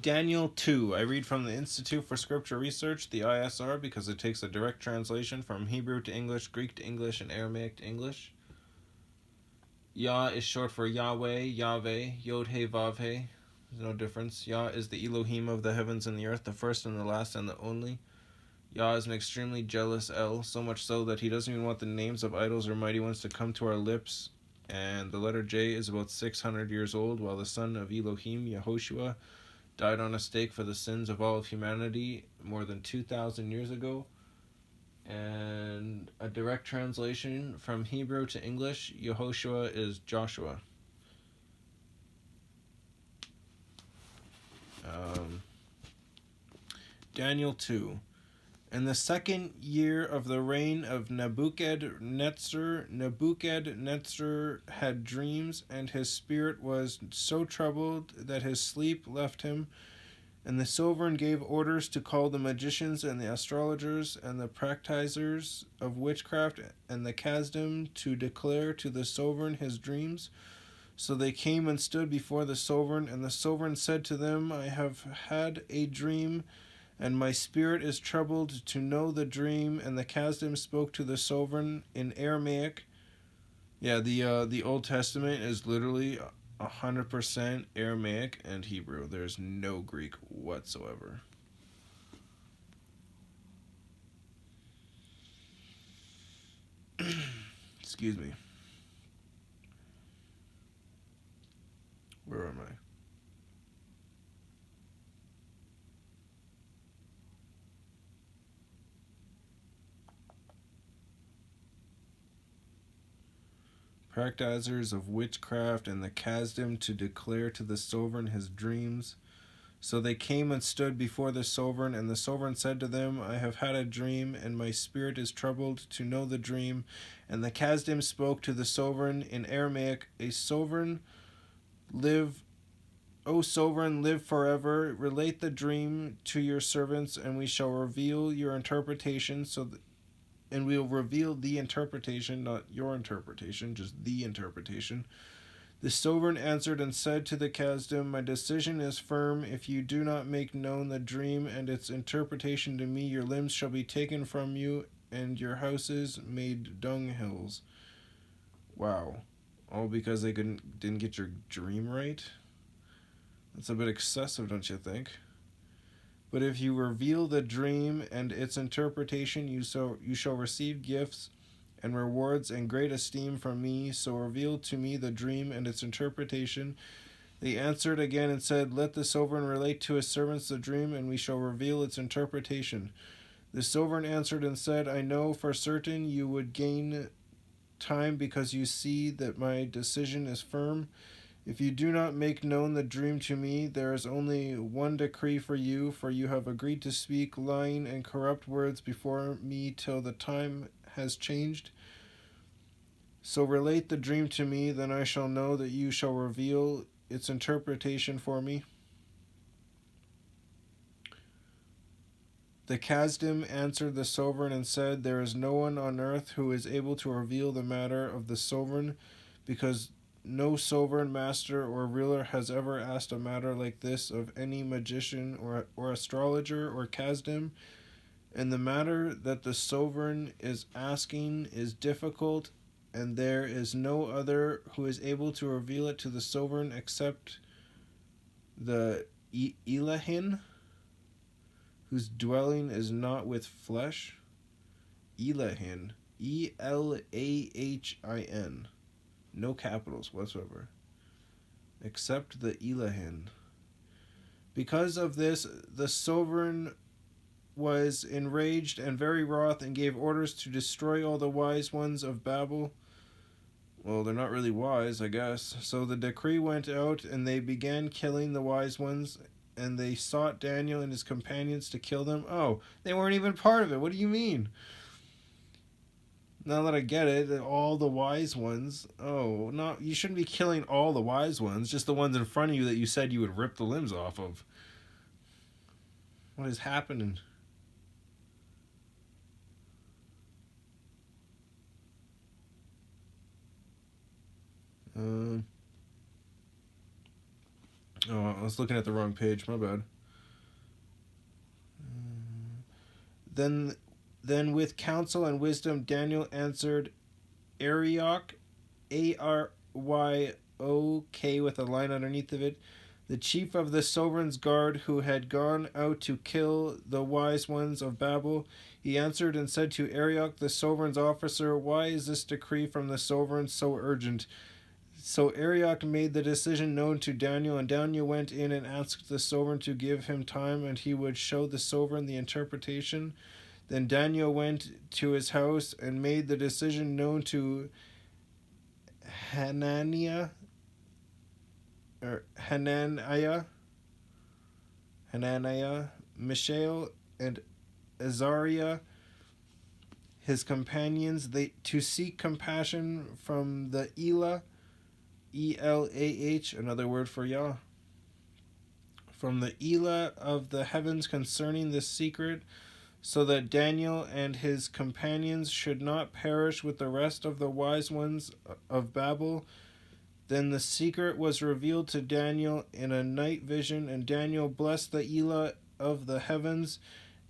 Daniel 2. I read from the Institute for Scripture Research, the ISR, because it takes a direct translation from Hebrew to English, Greek to English, and Aramaic to English. Yah is short for YahWeh, Yahweh, Yod He Vav He. There's no difference. Yah is the Elohim of the heavens and the earth, the first and the last and the only. Yah is an extremely jealous El, so much so that he doesn't even want the names of idols or mighty ones to come to our lips. And the letter J is about 600 years old, while the son of Elohim, Yehoshua, died on a stake for the sins of all of humanity more than 2,000 years ago. And a direct translation from Hebrew to English, Yehoshua is Joshua. Daniel 2. In the second year of the reign of Nebuchadnezzar had dreams, and his spirit was so troubled that his sleep left him. And the sovereign gave orders to call the magicians and the astrologers and the practicers of witchcraft and the Kasdim to declare to the sovereign his dreams. So they came and stood before the sovereign, and the sovereign said to them, I have had a dream, and my spirit is troubled to know the dream. And the Kasdim spoke to the sovereign in Aramaic. Yeah, the Old Testament is literally 100% Aramaic and Hebrew. There's no Greek whatsoever. Excuse me. Where am I? Practicers of witchcraft and the Kasdim to declare to the sovereign his dreams. So they came and stood before the sovereign, and the sovereign said to them, I have had a dream, and my spirit is troubled to know the dream. And the Kasdim spoke to the sovereign in Aramaic, O sovereign, live forever. Relate the dream to your servants, and we shall reveal your interpretation, and we'll reveal the interpretation, not your interpretation, just the interpretation. The sovereign answered and said to the Kasdim, my decision is firm. If you do not make known the dream and its interpretation to me, your limbs shall be taken from you, and your houses made dunghills. Wow. All because they didn't get your dream right? That's a bit excessive, don't you think? But if you reveal the dream and its interpretation, you shall receive gifts and rewards and great esteem from me. So reveal to me the dream and its interpretation. They answered again and said, let the sovereign relate to his servants the dream, and we shall reveal its interpretation. The sovereign answered and said, I know for certain you would gain time, because you see that my decision is firm. If you do not make known the dream to me, there is only one decree for you have agreed to speak lying and corrupt words before me till the time has changed. So relate the dream to me, then I shall know that you shall reveal its interpretation for me. The Kasdim answered the sovereign and said, there is no one on earth who is able to reveal the matter of the sovereign, because no sovereign master or ruler has ever asked a matter like this of any magician or astrologer or Kasdim. And the matter that the sovereign is asking is difficult, and there is no other who is able to reveal it to the sovereign except the Elohim, whose dwelling is not with flesh. Elohim. Elahin. No capitals whatsoever. Except the Elohim. Because of this, the sovereign was enraged and very wroth, and gave orders to destroy all the wise ones of Babel. Well, they're not really wise, I guess. So the decree went out, and they began killing the wise ones, and they sought Daniel and his companions to kill them. Oh, they weren't even part of it. What do you mean? Now that I get it, all the wise ones. Oh, no, you shouldn't be killing all the wise ones, just the ones in front of you that you said you would rip the limbs off of. What is happening? Oh, I was looking at the wrong page. My bad. Then, then with counsel and wisdom, Daniel answered Arioch, Aryok, with a line underneath of it, the chief of the sovereign's guard, who had gone out to kill the wise ones of Babel. He answered and said to Arioch, the sovereign's officer, why is this decree from the sovereign so urgent? So Arioch made the decision known to Daniel, and Daniel went in and asked the sovereign to give him time, and he would show the sovereign the interpretation. Then Daniel went to his house and made the decision known to Hananiah, Mishael, and Azariah, his companions, to seek compassion from the Elah, Elah, another word for Yah, from the Elah of the heavens concerning this secret, so that Daniel and his companions should not perish with the rest of the wise ones of Babel. Then the secret was revealed to Daniel in a night vision, and Daniel blessed the Elah of the heavens.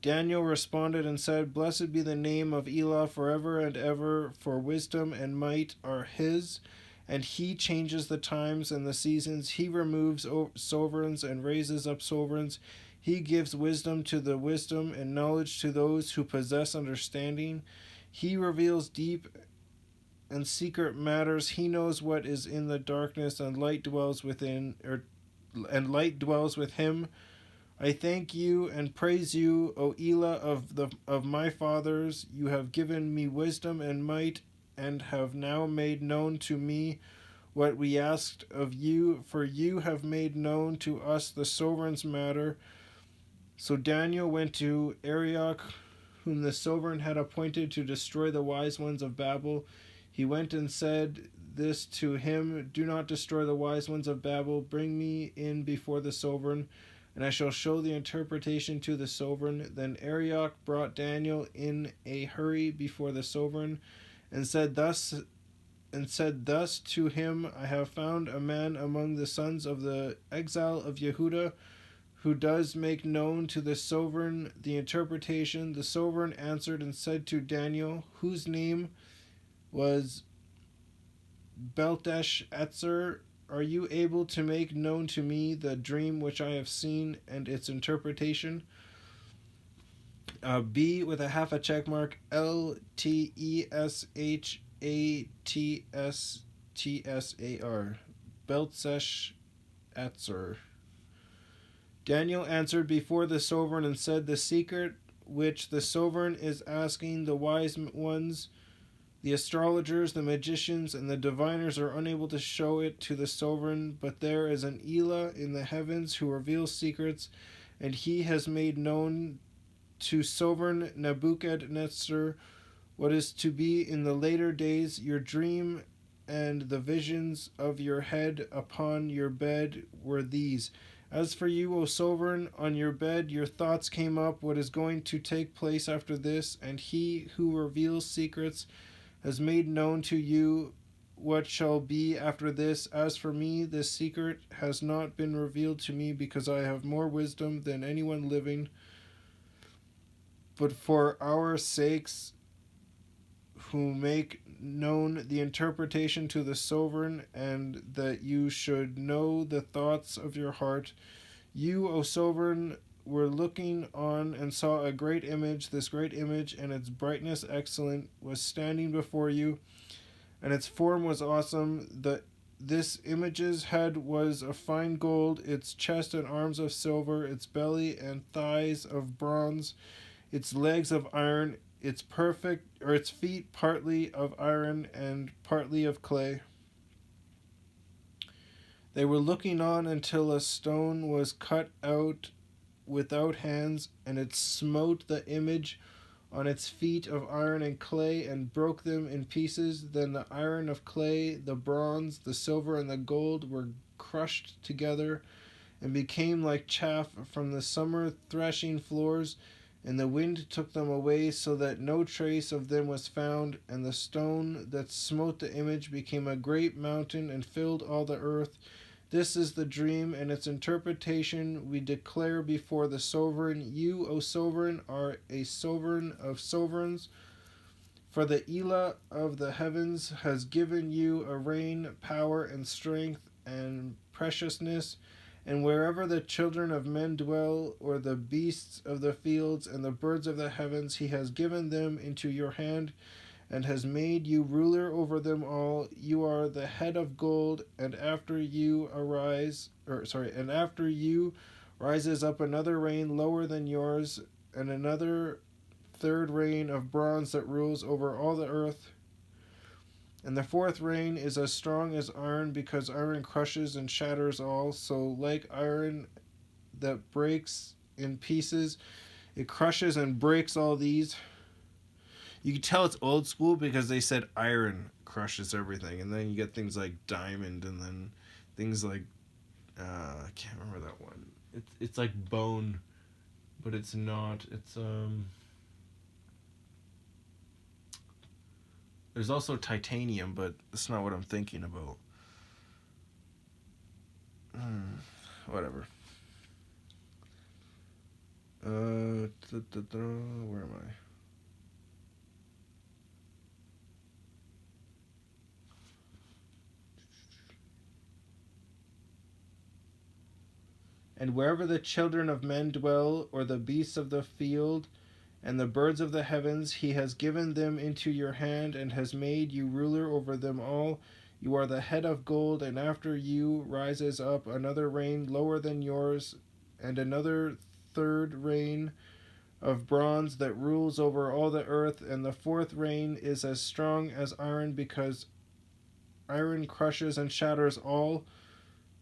Daniel responded and said, blessed be the name of Elah forever and ever, for wisdom and might are his, and he changes the times and the seasons. He removes sovereigns and raises up sovereigns. He gives wisdom to the wisdom and knowledge to those who possess understanding. He reveals deep and secret matters. He knows what is in the darkness, and light dwells with him. I thank you and praise you, O Elah of my fathers. You have given me wisdom and might, and have now made known to me what we asked of you, for you have made known to us the sovereign's matter. So Daniel went to Arioch, whom the sovereign had appointed to destroy the wise ones of Babel. He went and said this to him, do not destroy the wise ones of Babel. Bring me in before the sovereign, and I shall show the interpretation to the sovereign. Then Arioch brought Daniel in a hurry before the sovereign, and said thus to him, I have found a man among the sons of the exile of Yehuda, who does make known to the sovereign the interpretation. The sovereign answered and said to Daniel, whose name was Belteshazzar, are you able to make known to me the dream which I have seen and its interpretation? B with a half a check mark, Lteshattsar, Belteshazzar. Daniel answered before the sovereign and said, the secret which the sovereign is asking the wise ones, the astrologers, the magicians, and the diviners are unable to show it to the sovereign, but there is an Elah in the heavens who reveals secrets, and he has made known to sovereign Nebuchadnezzar what is to be in the later days. Your dream and the visions of your head upon your bed were these. As for you, O sovereign, on your bed your thoughts came up, what is going to take place after this, and he who reveals secrets has made known to you what shall be after this. As for me, this secret has not been revealed to me, because I have more wisdom than anyone living. But for our sakes, who make known the interpretation to the sovereign, and that you should know the thoughts of your heart, you, O sovereign, were looking on and saw a great image. This great image, and its brightness excellent, was standing before you, and its form was awesome. This image's head was of fine gold, its chest and arms of silver, its belly and thighs of bronze, its legs of iron, its feet partly of iron and partly of clay. They were looking on until a stone was cut out without hands, and it smote the image on its feet of iron and clay, and broke them in pieces. Then the iron of clay, the bronze, the silver, and the gold were crushed together, and became like chaff from the summer threshing floors, and the wind took them away, so that no trace of them was found. And the stone that smote the image became a great mountain, and filled all the earth. This is the dream and its interpretation we declare before the sovereign. You, O sovereign, are a sovereign of sovereigns. For the Elah of the heavens has given you a reign, power, and strength, and preciousness. And wherever the children of men dwell, or the beasts of the fields, and the birds of the heavens, he has given them into your hand, and has made you ruler over them all. You are the head of gold, and after you rises up another reign lower than yours, and another third reign of bronze that rules over all the earth. And the fourth reign is as strong as iron, because iron crushes and shatters all. So, like iron that breaks in pieces, it crushes and breaks all these. You can tell it's old school because they said iron crushes everything, and then you get things like diamond, and then things like I can't remember that one. It's like bone, but it's not. It's There's also titanium, but that's not what I'm thinking about. Whatever. Where am I? And wherever the children of men dwell, or the beasts of the field, and the birds of the heavens, he has given them into your hand, and has made you ruler over them all. You are the head of gold, and after you rises up another reign lower than yours, and another third reign of bronze that rules over all the earth. And the fourth reign is as strong as iron, because iron crushes and shatters all.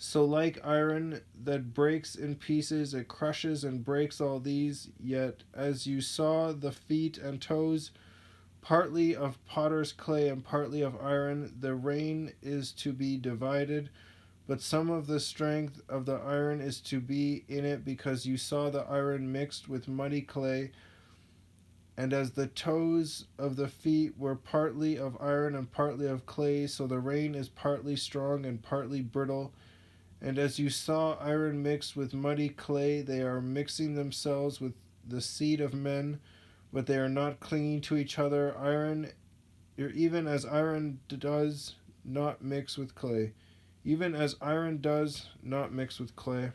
So, like iron that breaks in pieces, it crushes and breaks all these. Yet, as you saw the feet and toes, partly of potter's clay and partly of iron, the reign is to be divided. But some of the strength of the iron is to be in it, because you saw the iron mixed with muddy clay. And as the toes of the feet were partly of iron and partly of clay, so the reign is partly strong and partly brittle. And as you saw iron mixed with muddy clay, they are mixing themselves with the seed of men, but they are not clinging to each other. Even as iron does not mix with clay. Even as iron does not mix with clay.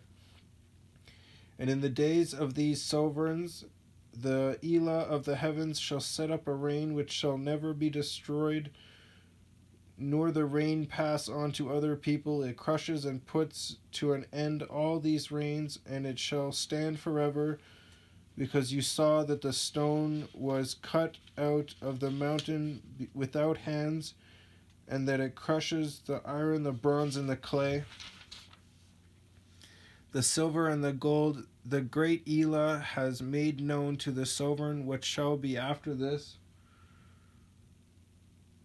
And in the days of these sovereigns, the Elah of the heavens shall set up a reign which shall never be destroyed, nor the reign pass on to other people. It crushes and puts to an end all these reigns, and it shall stand forever, because you saw that the stone was cut out of the mountain without hands, and that it crushes the iron, the bronze, and the clay, the silver and the gold. The great Elah has made known to the sovereign what shall be after this.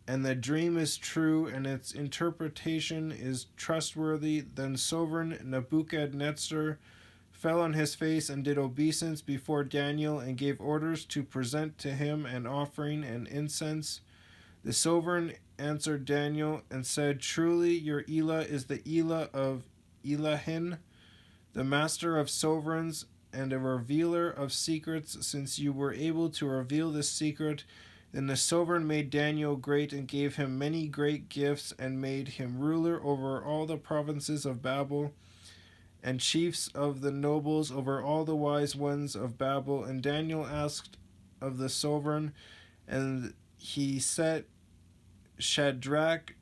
And the dream is true, and its interpretation is trustworthy. Then sovereign Nebuchadnezzar fell on his face and did obeisance before Daniel, and gave orders to present to him an offering and incense. The sovereign answered Daniel and said, Truly your Elah is the Elah of Elohim, the master of sovereigns and a revealer of secrets. Since you were able to reveal this secret, then the sovereign made Daniel great, and gave him many great gifts, and made him ruler over all the provinces of Babel, and chiefs of the nobles over all the wise ones of Babel. And Daniel asked of the sovereign, and he set Shadrach,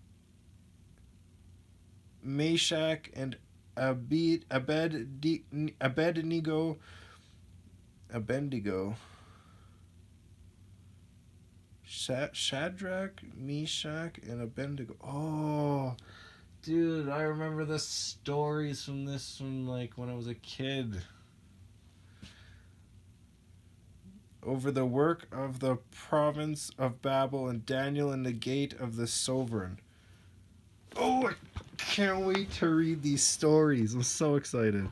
Meshach, and Abednego. Shadrach, Meshach, and Abednego. Oh, dude, I remember the stories from this from like when I was a kid. Over the work of the province of Babel, and Daniel in the gate of the sovereign. Oh, I can't wait to read these stories. I'm so excited.